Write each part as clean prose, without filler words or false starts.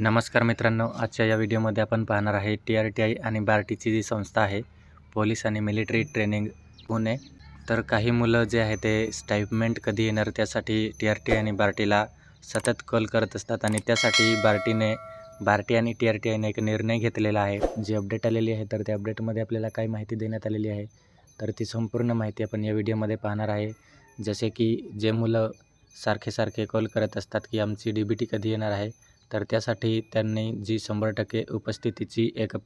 नमस्कार मित्रांनो, आजच्या या व्हिडिओमध्ये आपण पाहणार आहे TRTI आणि बार्टीची जी संस्था आहे, पोलीस आणि मिलिटरी ट्रेनिंग पुणे. तर काही मुलं जे आहे ते स्टाइपमेंट कधी येणार त्यासाठी TRTI आणि बार्टीला सतत कॉल करत असतात आणि त्यासाठी बार्टी आणि TRTIने एक निर्णय घेतलेला आहे. जी अपडेट आलेली आहे तर त्या अपडेटमध्ये आपल्याला काय माहिती देण्यात आलेली आहे तर ती संपूर्ण माहिती आपण या व्हिडिओमध्ये पाहणार आहे. जसे की जे मुलं सारखे कॉल करत असतात की आमची DBT कधी येणार आहे, तर त्यासाठी त्यांनी जी 100% उपस्थितीची एक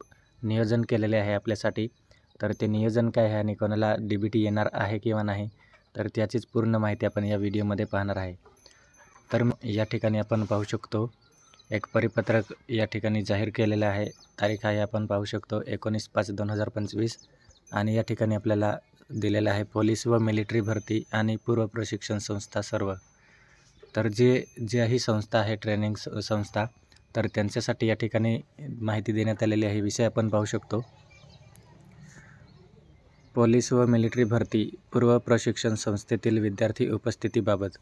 नियोजन केलेले आहे आपल्यासाठी. तर ते नियोजन काय आहे आणि कोणाला DBT येणार आहे किंवा नाही, तर त्याचीच पूर्ण माहिती आपण या व्हिडिओमध्ये पाहणार आहे. तर या ठिकाणी आपण पाहू शकतो एक परिपत्रक या ठिकाणी जाहीर केलेलं आहे. तारीख आहे आपण पाहू शकतो 19/5/2025 आणि या ठिकाणी आपल्याला दिलेलं आहे पोलीस व मिलिटरी भरती आणि पूर्व प्रशिक्षण संस्था सर्व. तर जे ही संस्था आहे ट्रेनिंग संस्था, तर त्यांच्यासाठी या ठिकाणी माहिती देण्यात आलेली आहे. विषय आपण पाहू शकतो पोलीस व मिलिटरी भरती पूर्व प्रशिक्षण संस्थेतील विद्यार्थी उपस्थितीबाबत.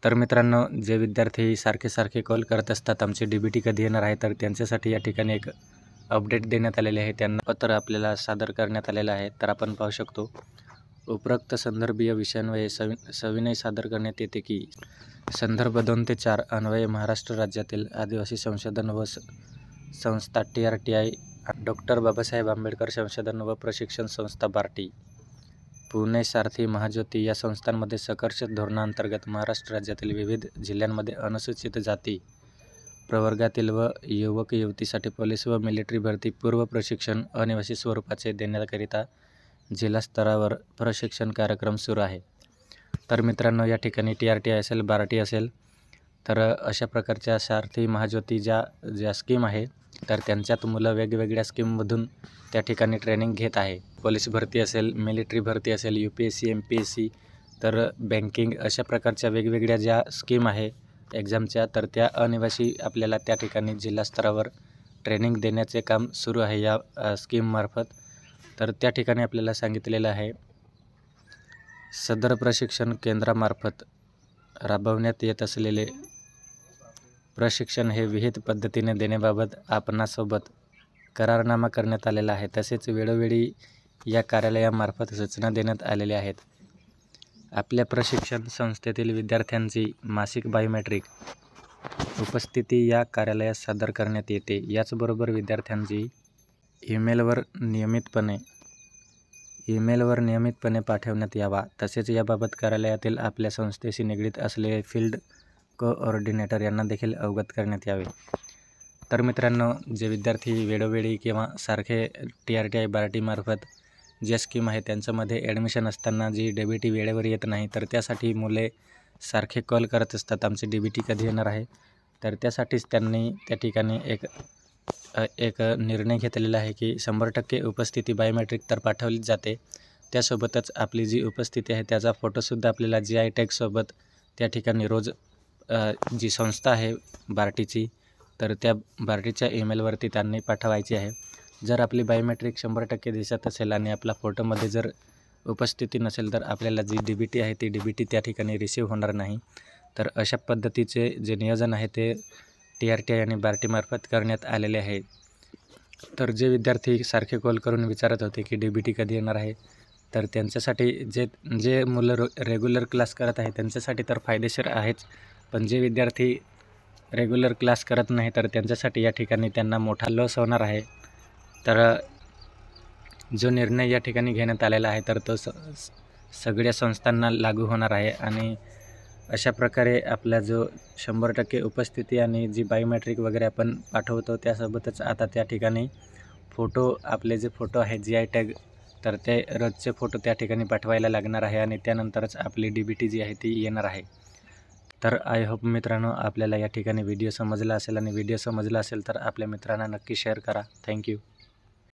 तर मित्रांनो, जे विद्यार्थी सारखे कॉल करत असतात आमची DBT कधी येणार आहे, तर त्यांच्यासाठी या ठिकाणी एक अपडेट देण्यात आलेले आहे. त्यांना पत्र आपल्याला सादर करण्यात आलेलं आहे. तर आपण पाहू शकतो उपरोक्त संदर्भीय विषयान्वये सविनय सादर करण्यात येते की संदर्भ 2 ते 4 अन्वये महाराष्ट्र राज्यातील आदिवासी संशोधन व संस्था TRTI, डॉक्टर बाबासाहेब आंबेडकर संशोधन व प्रशिक्षण संस्था बार्टी, पुणे सारथी महाज्योती या संस्थांमध्ये सकर्षित धोरणांतर्गत महाराष्ट्र राज्यातील विविध जिल्ह्यांमध्ये अनुसूचित जाती प्रवर्गातील व युवक युवतीसाठी पोलीस व मिलिटरी भरती पूर्व प्रशिक्षण अनिवासी स्वरूपाचे देण्याकरिता जिल्हा स्तरावर प्रशिक्षण कार्यक्रम सुरू आहे. तर मित्रांनो, या ठिकाणी TRTI असेल, बार्टी असेल, तर अशा प्रकारच्या सारथी महाज्योती ज्या स्कीम आहे, तर त्यांच्यात मुलं वेगवेगळ्या स्कीममधून त्या ठिकाणी ट्रेनिंग घेत आहे. पोलीस भरती असेल, मिलिटरी भरती असेल, UPSC MPSC, तर बँकिंग अशा प्रकारच्या वेगवेगळ्या ज्या स्कीम आहे एक्झामच्या, तर त्या अनिवासी आपल्याला त्या ठिकाणी जिल्हा स्तरावर ट्रेनिंग देण्याचे काम सुरू आहे या स्कीममार्फत. तर त्या ठिकाणी आपल्याला सांगितलेलं आहे सदर प्रशिक्षण केंद्रामार्फत राबवण्यात येत असलेले प्रशिक्षण हे विहित पद्धतीने देण्याबाबत आपणासोबत करारनामा करण्यात आलेला आहे. तसेच वेळोवेळी या कार्यालयामार्फत सूचना देण्यात आलेल्या आहेत. आपल्या प्रशिक्षण संस्थेतील विद्यार्थ्यांची मासिक बायोमेट्रिक उपस्थिती या कार्यालयास सादर करण्यात येते. याचबरोबर विद्यार्थ्यांची ईमेलवर नियमितपणे पाठवण्यात यावा. तसेच याबाबत कार्यालयातील आपल्या संस्थेशी निगडीत असलेले फील्ड कोऑर्डिनेटर यांना देखील अवगत करण्यात यावे. तर मित्रांनो, जे विद्यार्थी वेळोवेळी किंवा सारखे TRTI बार्टीमार्फत ज्या स्कीम आहे त्यांच्यामध्ये ॲडमिशन असताना जी DBT वेळेवर येत नाही, तर त्यासाठी मुले सारखे कॉल करत असतात आमची DBT कधी येणार आहे, तर त्यासाठीच त्यांनी त्या ठिकाणी एक निर्णय घेतलेला आहे की 100% उपस्थिती बायोमेट्रिक तर पाठवलीच जाते. त्यासोबतच आपली जी उपस्थिती आहे त्याचा फोटोसुद्धा आपल्याला GI टॅगसोबत त्या ठिकाणी रोज जी संस्था आहे बार्टीची, तर त्या बार्टीच्या ईमेलवरती त्यांनी पाठवायची आहे. जर आपली बायोमेट्रिक 100% दिसत असेल आणि आपला फोटोमध्ये जर उपस्थिती नसेल, तर आपल्याला जी DBT आहे ती DBT त्या ठिकाणी रिसीव्ह होणार नाही. तर अशा पद्धतीचे जे नियोजन आहे ते TRTI आणि बार्टीमार्फत करण्यात आलेले आहे. तर जे विद्यार्थी सारखे कॉल करून विचारत होते की DBT कधी येणार आहे, तर त्यांच्यासाठी जे मुलं रेग्युलर क्लास करत आहे त्यांच्यासाठी तर फायदेशीर आहेच, पण जे विद्यार्थी रेग्युलर क्लास करत नाही तर त्यांच्यासाठी या ठिकाणी त्यांना मोठा लॉस होणार आहे. तर जो निर्णय या ठिकाणी घेण्यात आलेला आहे तर तो सगळ्या संस्थांना लागू होणार आहे आणि अशा प्रकारे आपला जो 100% उपस्थिती आणि जी बायोमेट्रिक वगैरे आपण पाठवतो त्यासोबतच आता त्या ठिकाणी आपले जे फोटो आहेत GI टॅग, तर ते रोजचे फोटो त्या ठिकाणी पाठवायला लागणार आहे आणि त्यानंतरच आपली DBT जी आहे ती येणार आहे. तर आय होप मित्रांनो, आपल्याला या ठिकाणी व्हिडिओ समजला असेल आणि व्हिडिओ समजला असेल तर आपल्या मित्रांना नक्की शेअर करा. थँक्यू.